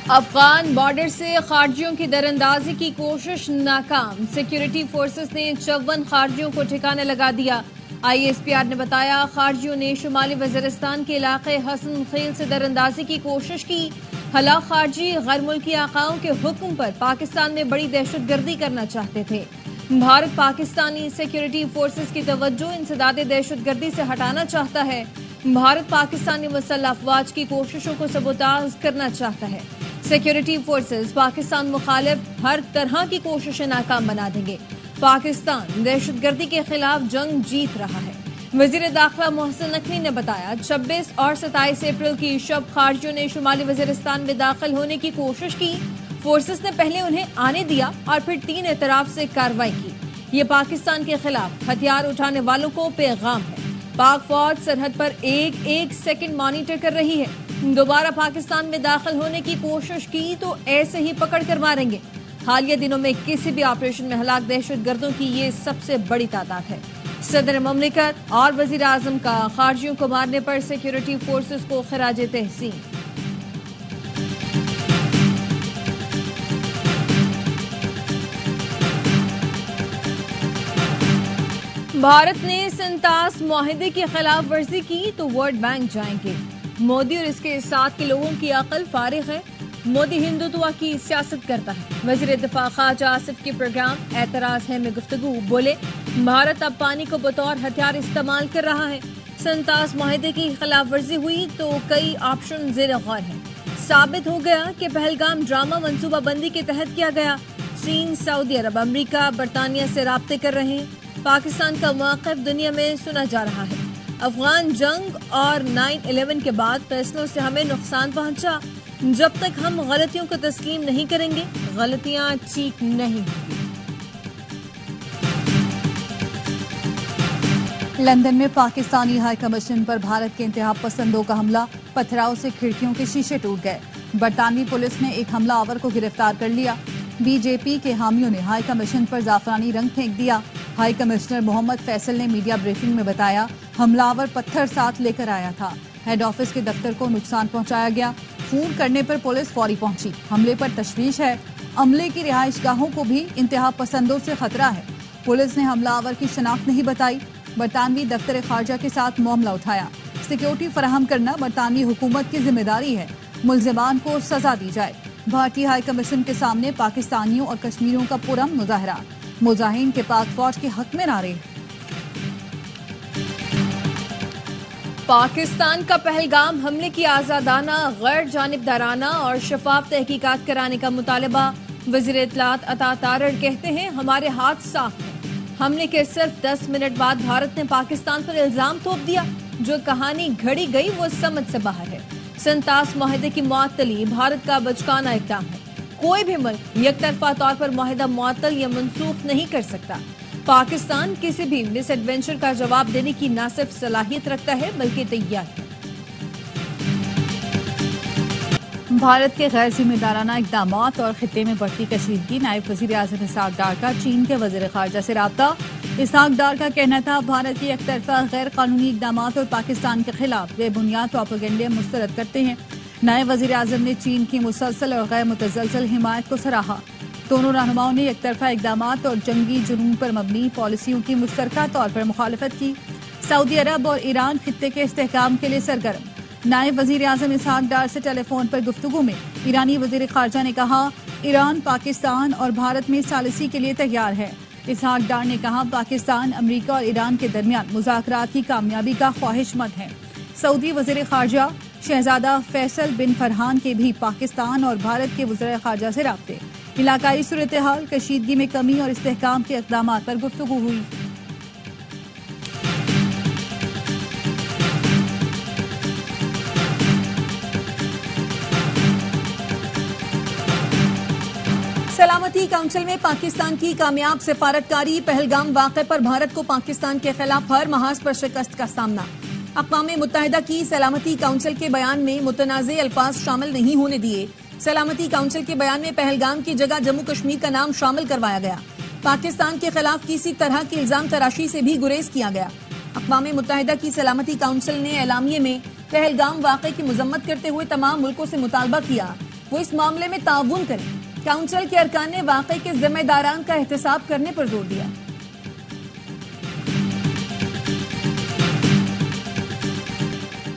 Afghan border سے خارجیوں کی دراندازی کی کوشش ناکام، سیکیورٹی فورسز نے 54 خارجیوں کو ٹھکانے لگا دیا۔ ISPR نے بتایا خارجیوں نے شمالی وزیرستان کے علاقے حسن خیل سے دراندازی کی کوشش کی۔ ہلاک خارجی غیر ملکی آقاؤں کے حکم پر پاکستان میں بڑی دہشت گردی کرنا چاہتے تھے۔ بھارت پاکستانی سیکیورٹی فورسز کی توجہ انسداد دہشت گردی سے ہٹانا چاہتا ہے۔ بھارت پاکستانی مسلح افواج کی کوششوں کو سبوتاژ کرنا چاہتا ہے۔ سیکیورٹی فورسز پاکستان مخالف ہر طرح کی کوششیں ناکام بنا دیں گے۔ پاکستان دہشت گردی کے خلاف جنگ جیت رہا ہے۔ وزیر داخلہ محسن نقوی نے بتایا 26 اور 27 اپریل کی شب خارجیوں نے شمالی وزیرستان میں داخل ہونے کی کوشش کی۔ فورسز نے پہلے انہیں آنے دیا اور پھر 3 اطراف سے کارروائی کی۔ یہ پاکستان کے خلاف ہتھیار اٹھانے والوں کو پیغام ہے۔ پاک فوج سرحد پر ایک سیکنڈ مانیٹر کر رہی ہے۔ دوبارہ پاکستان میں داخل ہونے کی کوشش کی تو ایسے ہی پکڑ کر ماریں گے۔ حالیہ دنوں میں کسی بھی آپریشن میں ہلاک دہشت گردوں کی یہ سب سے بڑی تعداد ہے۔ صدر مملکت اور وزیر اعظم کا خارجیوں کو مارنے پر سیکیورٹی فورسز کو خراج تحسین۔ بھارت نے سنتاس معاہدے کی خلاف ورزی کی تو ورلڈ بینک جائیں گے۔ مودی اور اس کے ساتھ کے لوگوں کی عقل فارغ ہے۔ مودی ہندوتوا کی سیاست کرتا ہے۔ وزیر دفاع خواجہ آصف کے پروگرام اعتراض ہے میں گفتگو بولے بھارت اب پانی کو بطور ہتھیار استعمال کر رہا ہے۔ سنتاس معاہدے کی خلاف ورزی ہوئی تو کئی آپشن زیر غور ہیں۔ ثابت ہو گیا کہ پہلگام ڈرامہ منصوبہ بندی کے تحت کیا گیا۔ چین، سعودی عرب، امریکہ، برطانیہ سے رابطے کر رہے ہیں۔ پاکستان کا موقف دنیا میں سنا جا رہا ہے۔ افغان جنگ اور 9/11 کے بعد فیصلوں سے ہمیں نقصان پہنچا۔ جب تک ہم غلطیوں کو تسلیم نہیں کریں گے غلطیاں ٹھیک نہیں ہوں گی۔ لندن میں پاکستانی ہائی کمیشن پر بھارت کے انتہا پسندوں کا حملہ، پتھراؤ سے کھڑکیوں کے شیشے ٹوٹ گئے۔ برطانوی پولیس نے ایک حملہ آور کو گرفتار کر لیا۔ BJP کے حامیوں نے ہائی کمیشن پر زعفرانی رنگ پھینک دیا۔ ہائی کمشنر محمد فیصل نے میڈیا بریفنگ میں بتایا حملہ آور پتھر ساتھ لے کر آیا تھا۔ ہیڈ آفس کے دفتر کو نقصان پہنچایا گیا۔ فون کرنے پر پولیس فوری پہنچی۔ حملے پر تشویش ہے۔ عملے کی رہائش گاہوں کو بھی انتہا پسندوں سے خطرہ ہے۔ پولیس نے حملہ آور کی شناخت نہیں بتائی۔ برطانوی دفتر خارجہ کے ساتھ معاملہ اٹھایا۔ سیکیورٹی فراہم کرنا برطانوی حکومت کی ذمہ داری ہے۔ ملزمان کو سزا دی جائے۔ بھارتی ہائی کمیشن کے سامنے پاکستانیوں اور کشمیریوں کا پرامن مظاہرہ۔ مظاہرین کے پاک فوج کے حق میں نعرے۔ پاکستان کا پہلگام حملے کی آزادانہ، غیر جانبدارانہ اور شفاف تحقیقات کرانے کا مطالبہ۔ وزیر اطلاعات عطا تارڑ کہتے ہیں ہمارے ہاتھ صاف ہیں۔ حملے کے صرف 10 منٹ بعد بھارت نے پاکستان پر الزام تھوپ دیا۔ جو کہانی گھڑی گئی وہ سمجھ سے باہر ہے۔ سنتاس معاہدے کی معطلی بھارت کا بچکانہ اقدام ہے۔ کوئی بھی ملک یک طرفہ طور پر معاہدہ معطل یا منسوخ نہیں کر سکتا۔ پاکستان کسی بھی مس ایڈونچر کا جواب دینے کی نہ صرف صلاحیت رکھتا ہے بلکہ تیار ہے۔ بھارت کے غیر ذمہ دارانہ اقدامات اور خطے میں بڑھتی کشیدگی، نائب وزیر اعظم اسحاق ڈار کا چین کے وزیر خارجہ سے رابطہ۔ اسحاق ڈار کا کہنا تھا بھارت کے یک طرفہ غیر قانونی اقدامات اور پاکستان کے خلاف بے بنیاد پروپیگنڈے مسترد کرتے ہیں۔ نائب وزیر اعظم نے چین کی مسلسل اور غیر متزلزل حمایت کو سراہا۔ دونوں رہنماؤں نے یک طرفہ اقدامات اور جنگی جنون پر مبنی پالیسیوں کی مشترکہ طور پر مخالفت کی۔ سعودی عرب اور ایران خطے کے استحکام کے لیے سرگرم۔ نائب وزیر اعظم اسحاق ڈار سے ٹیلی فون پر گفتگو میں ایرانی وزیر خارجہ نے کہا ایران پاکستان اور بھارت میں ثالثی کے لیے تیار ہے۔ اسحاق ڈار نے کہا پاکستان امریکہ اور ایران کے درمیان مذاکرات کی کامیابی کا خواہش مند ہے۔ سعودی وزیر خارجہ شہزادہ فیصل بن فرحان کے بھی پاکستان اور بھارت کے وزراء خارجہ سے رابطے۔ علاقائی صورتحال، کشیدگی میں کمی اور استحکام کے اقدامات پر گفتگو ہوئی۔ سلامتی کونسل میں پاکستان کی کامیاب سفارتکاری، پہلگام واقعے پر بھارت کو پاکستان کے خلاف ہر محاذ پر شکست کا سامنا۔ اقوام متحدہ کی سلامتی کونسل کے بیان میں متنازع الفاظ شامل نہیں ہونے دیے۔ سلامتی کونسل کے بیان میں پہلگام کی جگہ جموں کشمیر کا نام شامل کروایا گیا۔ پاکستان کے خلاف کسی طرح کی الزام تراشی سے بھی گریز کیا گیا۔ اقوام متحدہ کی سلامتی کونسل نے اعلامیے میں پہلگام واقعے کی مذمت کرتے ہوئے تمام ملکوں سے مطالبہ کیا وہ اس معاملے میں تعاون کریں۔ کونسل کے ارکان نے واقعے کے ذمہ داران کا احتساب کرنے پر زور دیا۔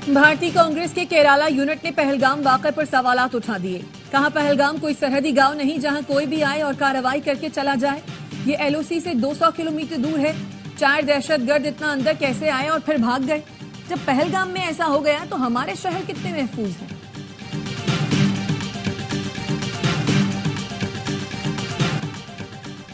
بھارتی کانگریس کے کیرالہ یونٹ نے پہلگام واقعے پر سوالات اٹھا دیے۔ کہا پہلگام کوئی سرحدی گاؤں نہیں جہاں کوئی بھی آئے اور کارروائی کر کے چلا جائے۔ یہ ایل او سی سے 200 کلومیٹر دور ہے۔ 4 دہشت گرد اتنا اندر کیسے آئے اور پھر بھاگ گئے؟ جب پہلگام میں ایسا ہو گیا تو ہمارے شہر کتنے محفوظ ہیں؟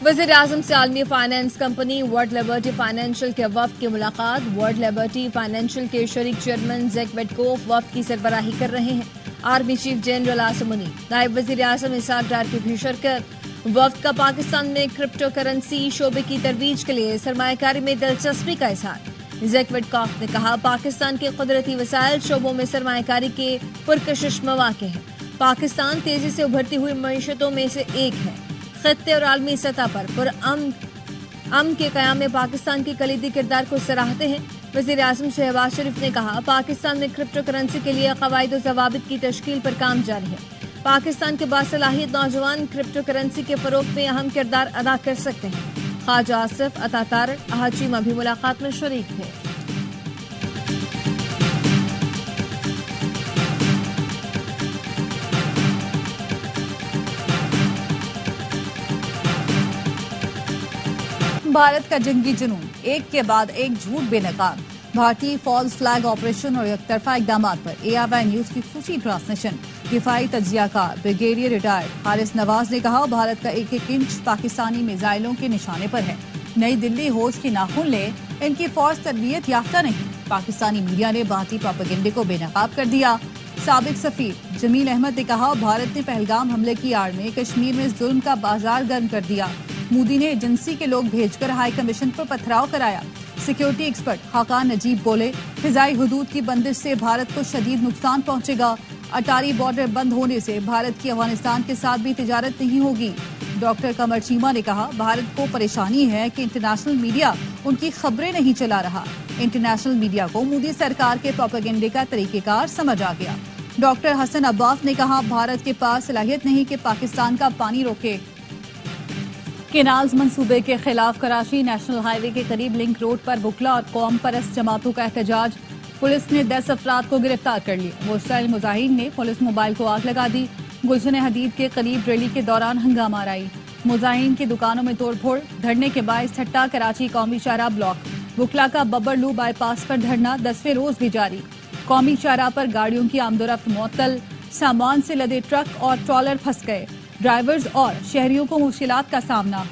وزیر اعظم سے عالمی finance company world Liberty financial کے وفد کی ملاقات۔ ورلڈ لبرٹی فائنینشل کے شریک چیئرمین زیک ویٹکوف وفد کی سربراہی کر رہے ہیں۔ آرمی چیف جنرل عاصم منیع، نائب وزیر اعظم اسحاق ڈار کی بھی شرکت۔ وفد کا پاکستان میں کرپٹو کرنسی شعبے کی ترویج کے لیے سرمایہ کاری میں دلچسپی کا اظہار۔ زیک ویٹکوف نے کہا پاکستان کے قدرتی وسائل شعبوں میں سرمایہ کاری کے پرکشش مواقع ہیں۔ پاکستان تیزی سے ابھرتی ہوئی معیشتوں میں سے ایک ہے۔ خطے اور عالمی سطح پر امن کے قیام میں پاکستان کی کلیدی کردار کو سراہتے ہیں۔ وزیر اعظم شہباز شریف نے کہا پاکستان میں کرپٹو کرنسی کے لیے قواعد و ضوابط کی تشکیل پر کام جاری ہے۔ پاکستان کے باصلاحیت نوجوان کرپٹو کرنسی کے فروغ میں اہم کردار ادا کر سکتے ہیں۔ خواجہ آصف عطا احاچیمہ بھی ملاقات میں شریک تھے۔ بھارت کا جنگی جنون، ایک کے بعد ایک جھوٹ بے نقاب۔ بھارتی فالز فلیگ آپریشن اور یک طرفہ اقدامات پر ARY نیوز کی خصوصی ٹرانسمیشن۔ دفاعی تجزیہ کار بریگیڈیئر ریٹائرڈ حارث نواز نے کہا بھارت کا ایک ایک انچ پاکستانی میزائلوں کے نشانے پر ہے۔ نئی دلی ہوش کی ناخن لے، ان کی فوج تربیت یافتہ نہیں۔ پاکستانی میڈیا نے بھارتی پروپیگنڈے کو بے نقاب کر دیا۔ سابق سفیر جمیل احمد نے کہا بھارت نے پہلگام حملے کی آڑ میں کشمیر میں ظلم کا بازار گرم کر دیا۔ مودی نے ایجنسی کے لوگ بھیج کر ہائی کمیشن پر پتھراؤ کرایا۔ سیکیورٹی ایکسپرٹ خاقان نجیب بولے فضائی حدود کی بندش سے بھارت کو شدید نقصان پہنچے گا۔ اٹاری بارڈر بند ہونے سے بھارت کی افغانستان کے ساتھ بھی تجارت نہیں ہوگی۔ ڈاکٹر قمر چیمہ نے کہا بھارت کو پریشانی ہے کہ انٹرنیشنل میڈیا ان کی خبریں نہیں چلا رہا۔ انٹرنیشنل میڈیا کو مودی سرکار کے پروپیگنڈے کا طریقہ کار سمجھ آ گیا۔ ڈاکٹر حسن عباس نے کہا بھارت کے پاس صلاحیت نہیں کہ پاکستان کا پانی روکے۔ کینالز منصوبے کے خلاف کراچی نیشنل ہائی وے کے قریب لنک روڈ پر وکلا اور قوم پرست جماعتوں کا احتجاج۔ پولیس نے 10 افراد کو گرفتار کر لیا۔ مشتعل مظاہرین نے پولیس موبائل کو آگ لگا دی۔ گلشن حدید کے قریب ریلی کے دوران ہنگامہ آرائی۔ مظاہرین کی دکانوں میں توڑ پھوڑ، دھرنے کے باعث ٹھٹا کراچی قومی شاہراہ بلاک۔ وکلا کا ببر لو بائی پاس پر دھرنا 10ویں روز بھی جاری۔ قومی شاہراہ پر گاڑیوں کی آمد و رفت معطل، سامان سے لدے ٹرک اور ٹرالر پھنس گئے۔ ڈرائیورز اور شہریوں کو مشکلات کا سامنا۔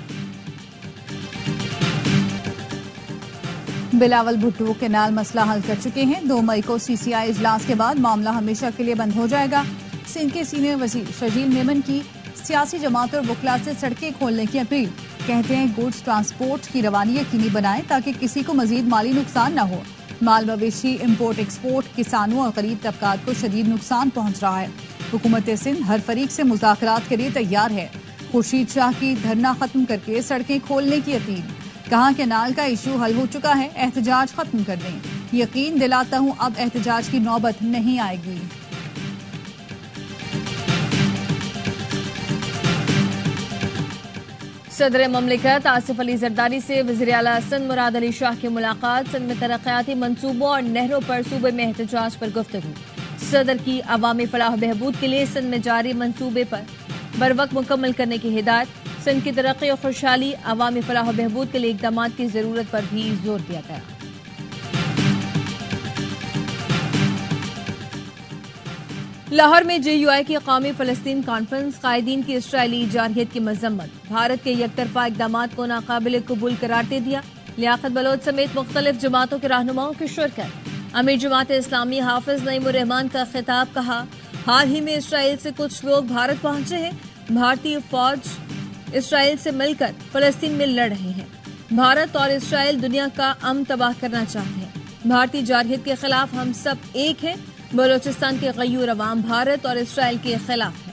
بلاول بھٹو کینال مسئلہ حل کر چکے ہیں۔ 2 مئی کو CCI اجلاس کے بعد معاملہ ہمیشہ کے لیے بند ہو جائے گا۔ سندھ کے سینئر وزیر شرجیل میمن کی سیاسی جماعتوں اور وکلا سے سڑکیں کھولنے کی اپیل۔ کہتے ہیں گوڈز ٹرانسپورٹ کی روانی یقینی بنائیں تاکہ کسی کو مزید مالی نقصان نہ ہو۔ مال مویشی امپورٹ ایکسپورٹ کسانوں اور غریب طبقات کو شدید نقصان پہنچ رہا ہے۔ حکومت سندھ ہر فریق سے مذاکرات کے لیے تیار ہے۔ خورشید شاہ کی دھرنا ختم کر کے سڑکیں کھولنے کی اپیل۔ کہا کینال کا ایشو حل ہو چکا ہے، احتجاج ختم کر دیں۔ یقین دلاتا ہوں اب احتجاج کی نوبت نہیں آئے گی۔ صدر مملکت آصف علی زرداری سے وزیر اعلیٰ سندھ مراد علی شاہ کی ملاقات۔ سندھ میں ترقیاتی منصوبوں اور نہروں پر صوبے میں احتجاج پر گفتگو۔ صدر کی عوامی فلاح و بہبود کے لیے سندھ میں جاری منصوبے پر بروقت مکمل کرنے کی ہدایت۔ سندھ کی ترقی اور خوشحالی، عوامی فلاح و بہبود کے لیے اقدامات کی ضرورت پر بھی زور دیا گیا۔ لاہور میں JUI کی قومی فلسطین کانفرنس، قائدین کی اسرائیلی جارحیت کی مذمت، بھارت کے یک طرفہ اقدامات کو ناقابل قبول قرار دے دیا۔ لیاقت بلوچ سمیت مختلف جماعتوں کے رہنماؤں کی شرکت۔ امیر جماعت اسلامی حافظ نعیم الرحمان کا خطاب، کہا حال ہی میں اسرائیل سے کچھ لوگ بھارت پہنچے ہیں۔ بھارتی فوج اسرائیل سے مل کر فلسطین میں لڑ رہے ہیں۔ بھارت اور اسرائیل دنیا کا امن تباہ کرنا چاہتے ہیں۔ بھارتی جارحیت کے خلاف ہم سب ایک ہیں۔ بلوچستان کے غیور عوام بھارت اور اسرائیل کے خلاف ہیں۔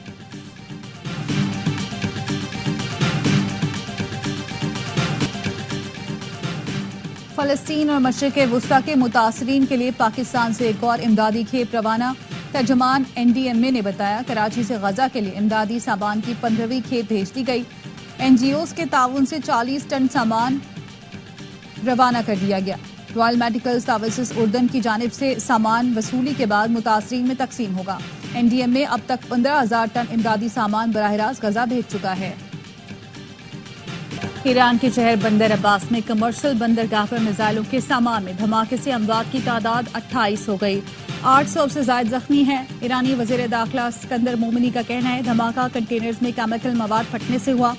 فلسطین اور مشرق وسطی کے متاثرین کے لیے پاکستان سے ایک اور امدادی کھیپ روانہ۔ ترجمان NDMA نے بتایا کراچی سے غزہ کے لیے امدادی سامان کی 15ویں کھیپ بھیج دی گئی. NGOs کے تعاون سے 40 ٹن سامان روانہ کر دیا گیا. رائل میڈیکل سروسز اردن کی جانب سے سامان وصولی کے بعد متاثرین میں تقسیم ہوگا. NDMA اب تک 15,000 ٹن امدادی سامان براہ راست غزہ بھیج چکا ہے. ایران کے شہر بندر عباس میں کمرشل بندرگاہ پر میزائلوں کے سامان میں دھماکے سے اموات کی تعداد 28 ہو گئی. 800 سے زائد زخمی ہیں. ایرانی وزیر داخلہ اسکندر مومنی کا کہنا ہے دھماکہ کنٹینرز میں کیمیکل مواد پھٹنے سے ہوا.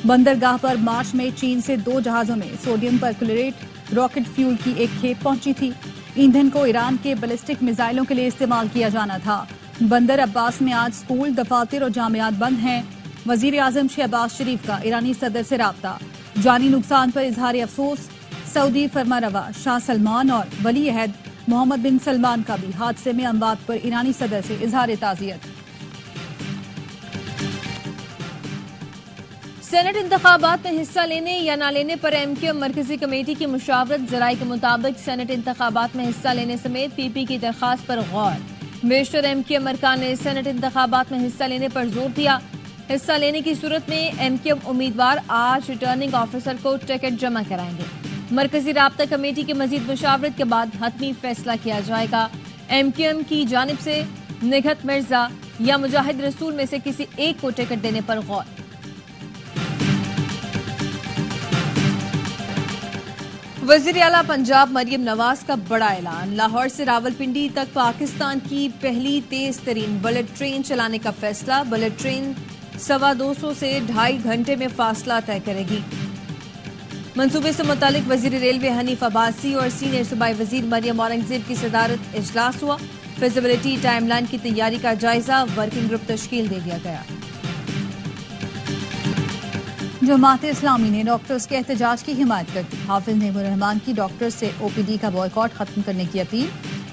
بندرگاہ پر مارچ میں چین سے 2 جہازوں میں سوڈیم پرکلوریٹ راکٹ فیول کی ایک کھیپ پہنچی تھی. ایندھن کو ایران کے بیلسٹک میزائلوں کے لیے استعمال کیا جانا تھا. بندر عباس میں آج سکول، دفاتر اور جامعات بند ہیں. وزیر اعظم شہباز شریف کا ایرانی صدر سے رابطہ. جانی نقصان پر اظہار افسوس. سعودی فرمانروا شاہ سلمان اور ولی عہد محمد بن سلمان کا بھی حادثے میں اموات پر ایرانی صدر سے اظہار تعزیت. سینٹ انتخابات میں حصہ لینے یا نہ لینے پر MQ مرکزی کمیٹی کی مشاورت. ذرائع کے مطابق سینٹ انتخابات میں حصہ لینے سمیت PP کی درخواست پر غور. بیشتر MQ ارکان نے سینٹ انتخابات میں حصہ لینے پر زور دیا. حصہ لینے کی صورت میں MQ امیدوار آج ریٹرننگ آفیسر کو ٹکٹ جمع کرائیں گے. مرکزی رابطہ کمیٹی کی مزید مشاورت کے بعد حتمی فیصلہ کیا جائے گا. MQM کی جانب سے نگہت مرزا یا مجاہد رسول میں سے کسی ایک کو ٹکٹ دینے پر غور. وزیر اعلیٰ پنجاب مریم نواز کا بڑا اعلان. لاہور سے راولپنڈی تک پاکستان کی پہلی تیز ترین بلٹ ٹرین چلانے کا فیصلہ. بلٹ ٹرین 250 سے 2.5 گھنٹے میں فاصلہ طے کرے گی. منصوبے سے متعلق وزیر ریلوے حنیف عباسی اور سینئر صوبائی وزیر مریم اورنگزیب کی صدارت اجلاس ہوا. فیزیبلٹی ٹائم لائن کی تیاری کا جائزہ. ورکنگ گروپ تشکیل دے دیا گیا. جماعت اسلامی نے ڈاکٹرز کے احتجاج کی حمایت کر دی. حافظ نعیم الرحمان کی ڈاکٹرز سے OPD کا بائیکاٹ ختم کرنے کی اپیل.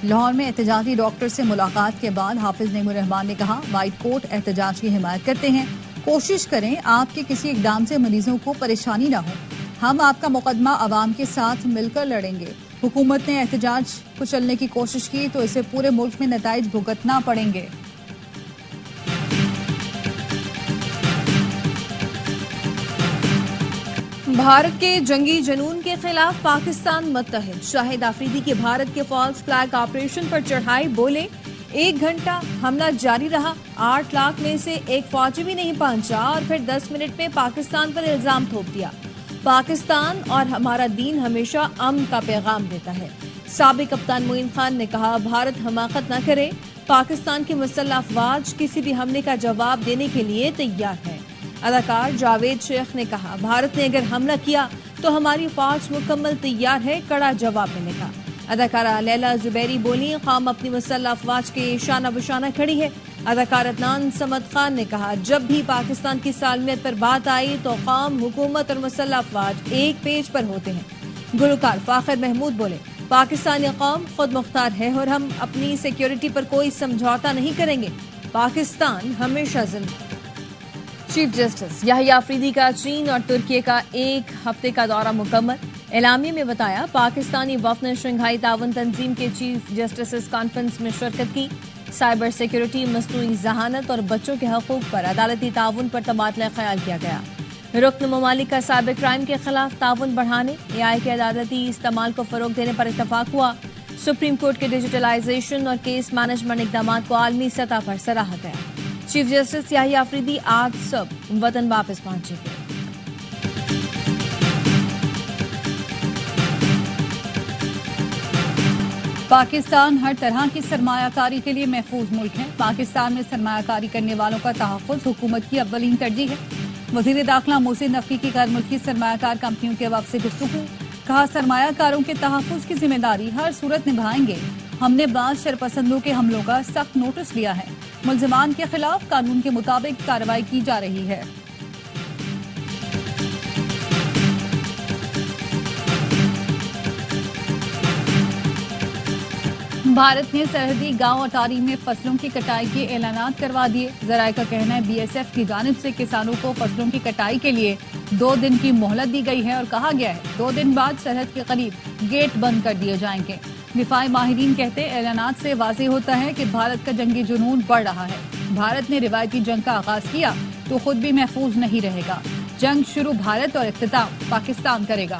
لاہور میں احتجاجی ڈاکٹر سے ملاقات کے بعد حافظ نعیم الرحمان نے کہا وائٹ کوٹ احتجاج کی حمایت کرتے ہیں. کوشش کریں آپ کے کسی اقدام سے مریضوں کو پریشانی نہ ہو. ہم آپ کا مقدمہ عوام کے ساتھ مل کر لڑیں گے. حکومت نے احتجاج کو چلنے کی کوشش کی تو اسے پورے ملک میں نتائج بھگتنا پڑیں گے. بھارت کے جنگی جنون کے خلاف پاکستان متحد. شاہد آفریدی کی بھارت کے فالس فلیگ آپریشن پر چڑھائی. بولے 1 گھنٹہ حملہ جاری رہا. 8 لاکھ میں سے ایک فوجی بھی نہیں پہنچا اور پھر 10 منٹ میں پاکستان پر الزام تھوپ دیا. پاکستان اور ہمارا دین ہمیشہ امن کا پیغام دیتا ہے. سابق کپتان معین خان نے کہا بھارت حماقت نہ کرے. پاکستان کی مسلح افواج کسی بھی حملے کا جواب دینے کے لیے تیار ہے. اداکار جاوید شیخ نے کہا بھارت نے اگر حملہ کیا تو ہماری فوج مکمل تیار ہے کڑا جواب دینے کا. اداکارہ لیلا زبیری بولی قوم اپنی مسلح افواج کے شانہ بشانہ کھڑی ہے. اداکار عدنان سمد خان نے کہا جب بھی پاکستان کی سالمیت پر بات آئی تو قوم، حکومت اور مسلح افواج ایک پیج پر ہوتے ہیں. گلوکار فاخر محمود بولے پاکستانی قوم خود مختار ہے اور ہم اپنی سیکیورٹی پر کوئی سمجھوتا نہیں کریں گے. پاکستان ہمیشہ زندہ. چیف جسٹس یحییٰ آفریدی کا چین اور ترکی کا 1 ہفتے کا دورہ مکمل. اعلامیے میں بتایا پاکستانی وفد نے شنگھائی تعاون تنظیم کے چیف جسٹسز کانفرنس میں شرکت کی. سائبر سیکیورٹی، مصنوعی ذہانت اور بچوں کے حقوق پر عدالتی تعاون پر تبادلہ خیال کیا گیا. رکن ممالک کا سائبر کرائم کے خلاف تعاون بڑھانے، AI کے عدالتی استعمال کو فروغ دینے پر اتفاق ہوا. سپریم کورٹ کے ڈیجیٹلائزیشن اور کیس مینجمنٹ اقدامات کو عالمی سطح پر سراہا گیا. چیف جسٹس یحییٰ آفریدی آج صبح وطن واپس پہنچے گے. پاکستان ہر طرح کی سرمایہ کاری کے لیے محفوظ ملک ہے. پاکستان میں سرمایہ کاری کرنے والوں کا تحفظ حکومت کی اولین ترجیح ہے. وزیر داخلہ محسن نقوی کی غیر ملکی سرمایہ کار کمپنیوں کے وفد سے گفتگو. کہا سرمایہ کاروں کے تحفظ کی ذمہ داری ہر صورت نبھائیں گے. ہم نے بعض شرپسندوں کے حملوں کا سخت نوٹس لیا ہے. ملزمان کے خلاف قانون کے مطابق کارروائی کی جا رہی ہے. بھارت نے سرحدی گاؤں اٹاری میں فصلوں کی کٹائی کے اعلانات کروا دیے. ذرائع کا کہنا ہے BSF کی جانب سے کسانوں کو فصلوں کی کٹائی کے لیے 2 دن کی مہلت دی گئی ہے اور کہا گیا ہے 2 دن بعد سرحد کے قریب گیٹ بند کر دیے جائیں گے. دفاعی ماہرین کہتے اعلانات سے واضح ہوتا ہے کہ بھارت کا جنگی جنون بڑھ رہا ہے. بھارت نے روایتی جنگ کا آغاز کیا تو خود بھی محفوظ نہیں رہے گا. جنگ شروع بھارت اور اختتام پاکستان کرے گا.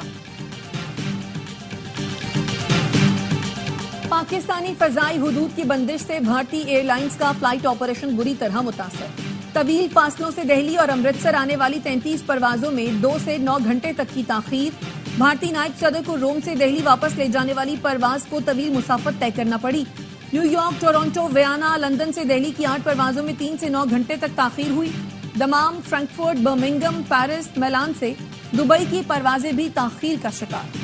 پاکستانی فضائی حدود کی بندش سے بھارتی ایئر لائنز کا فلائٹ آپریشن بری طرح متاثر. طویل فاصلوں سے دہلی اور امرتسر آنے والی 33 پروازوں میں 2 سے 9 گھنٹے تک کی تاخیر. بھارتی نائب صدر کو روم سے دہلی واپس لے جانے والی پرواز کو طویل مسافت طے کرنا پڑی. New York, Toronto, Vienna, London سے دہلی کی 8 پروازوں میں 3 سے 9 گھنٹے تک تاخیر ہوئی. دمام، فرینکفرٹ، برمنگھم، پیرس، میلان سے دبئی کی پروازیں بھی تاخیر کا شکار.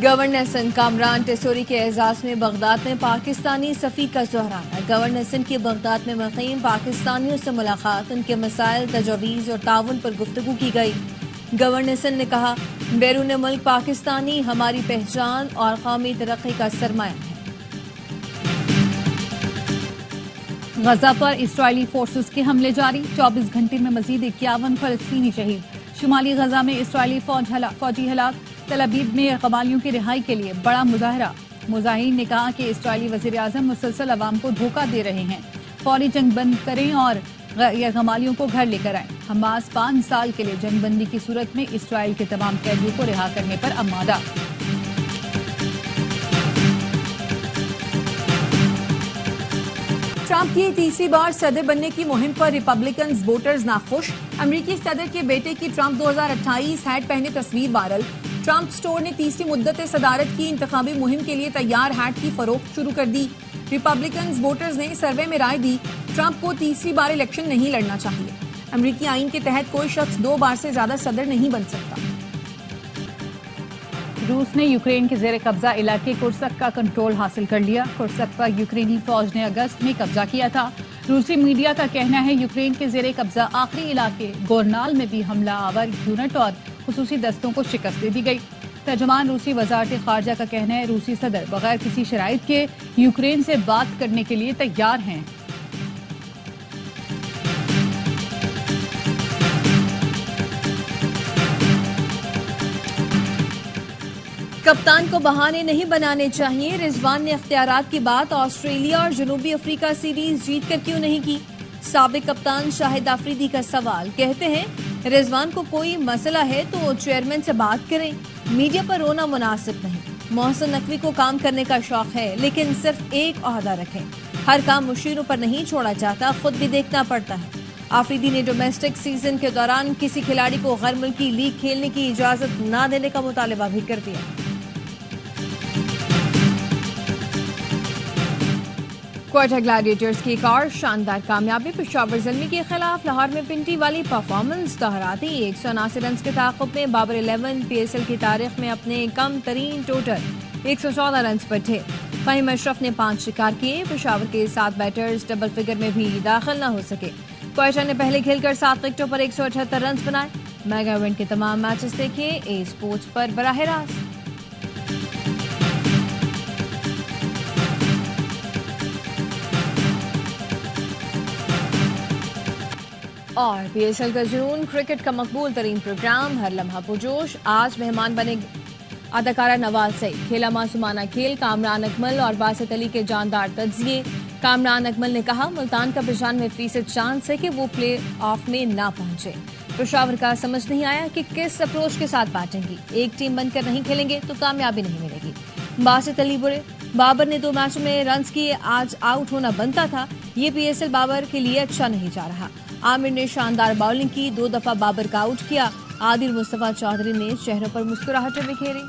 گورنر سندھ کامران ٹیسوری کے اعزاز میں بغداد میں پاکستانی سفیر کا سہرانہ. گورنر سندھ کی بغداد میں مقیم پاکستانیوں سے ملاقات، ان کے مسائل، تجاویز اور تعاون پر گفتگو کی گئی. گورنر سندھ نے کہا، بیرون ملک پاکستانی ہماری پہچان اور قومی ترقی کا سرمایہ ہے. غزہ پر اسرائیلی فورسز کے حملے جاری، 24 گھنٹے میں مزید 51 فلسطینی شہید. شمالی غزہ میں اسرائیلی فوجی ہلاک. تل ابیب میں غمالیوں کی رہائی کے لیے بڑا مظاہرہ. مظاہرین نے کہا کہ اسرائیلی وزیر اعظم مسلسل عوام کو دھوکہ دے رہے ہیں. فوری جنگ بند کریں اور غمالیوں کو گھر لے کر آئیں. حماس 5 سال کے لیے جنگ بندی کی صورت میں اسرائیل کے تمام قیدیوں کو رہا کرنے پر آمادہ. ٹرمپ کی تیسری بار صدر بننے کی مہم پر ریپبلکنز ووٹرز ناخوش. امریکی صدر کے بیٹے کی ٹرمپ 2028 ہیٹ پہنے تصویر وائرل. ٹرمپ سٹور نے تیسری مدت صدارت کی انتخابی مہم کے لیے تیار ہیٹ کی فروخت شروع کر دی. ریپبلکنز ووٹرز نے سروے میں رائے دی، ٹرمپ کو تیسری بار الیکشن نہیں لڑنا چاہیے. امریکی آئین کے تحت کوئی شخص 2 بار سے زیادہ صدر نہیں بن سکتا. روس نے یوکرین کے زیر قبضہ علاقے کرسک کا کنٹرول حاصل کر لیا. کرسک پر یوکرینی فوج نے اگست میں قبضہ کیا تھا. روسی میڈیا کا کہنا ہے یوکرین کے زیر قبضہ آخری علاقے گورنال میں بھی حملہ آور یونٹ اور خصوصی دستوں کو شکست دے دی گئی. ترجمان روسی وزارت خارجہ کا کہنا ہے روسی صدر بغیر کسی شرائط کے یوکرین سے بات کرنے کے لیے تیار ہیں. کپتان کو بہانے نہیں بنانے چاہیے. رضوان نے اختیارات کی بات آسٹریلیا اور جنوبی افریقہ سیریز جیت کر کیوں نہیں کی. سابق کپتان شاہد آفریدی کا سوال. کہتے ہیں رضوان کو کوئی مسئلہ ہے تو چیئرمین سے بات کریں، میڈیا پر رونا مناسب نہیں. محسن نقوی کو کام کرنے کا شوق ہے لیکن صرف ایک عہدہ رکھیں. ہر کام مشیروں پر نہیں چھوڑا جاتا، خود بھی دیکھنا پڑتا ہے. آفریدی نے ڈومیسٹک سیزن کے دوران کسی کھلاڑی کو غیر ملکی لیگ کھیلنے کی اجازت نہ دینے کا مطالبہ بھی کر دیا. کوئٹہ گلیڈیٹرز کی ایک اور شاندار کامیابی. پشاور زلمی کے خلاف لاہور میں پنٹی والی پرفارمنس دہراتی 179 رنز کے تعاقب میں بابر 11 پی ایس ایل کی تاریخ میں اپنے کم ترین ٹوٹل 114 رنز پر تھے. فہیم اشرف نے 5 شکار کیے. پشاور کے 7 بیٹرز ڈبل فگر میں بھی داخل نہ ہو سکے. کوئٹہ نے پہلے کھیل کر 7 وکٹوں پر 178 رنز بنائے. میگا ایونٹ کے تمام میچز دیکھیں اے اسپورٹس پر براہ راست. اور پی ایس ایل کا جنون، کرکٹ کا مقبول ترین پروگرام ہر لمحہ پرجوش. آج مہمان بنے اداکارہ نواز سعید. کھیلا معصومانہ کھیل. کامران اکمل اور باسط علی کے جاندار تجزیے. کامران اکمل نے کہا ملتان کا 95% چانس ہے کہ وہ پلے آف میں نہ پہنچے. پشاور کا سمجھ نہیں آیا کہ کس اپروچ کے ساتھ بیٹیں گی. ایک ٹیم بن کر نہیں کھیلیں گے تو کامیابی نہیں ملے گی. باسط علی برے. بابر نے 2 میچوں میں رنز کیے، آج آؤٹ ہونا بنتا تھا. یہ پی ایس ایل بابر کے لیے اچھا نہیں جا رہا. عامر نے شاندار باؤلنگ کی، 2 دفعہ بابر کا آؤٹ کیا. عادل مصطفیٰ چودھری نے چہروں پر مسکراہٹیں بکھیری.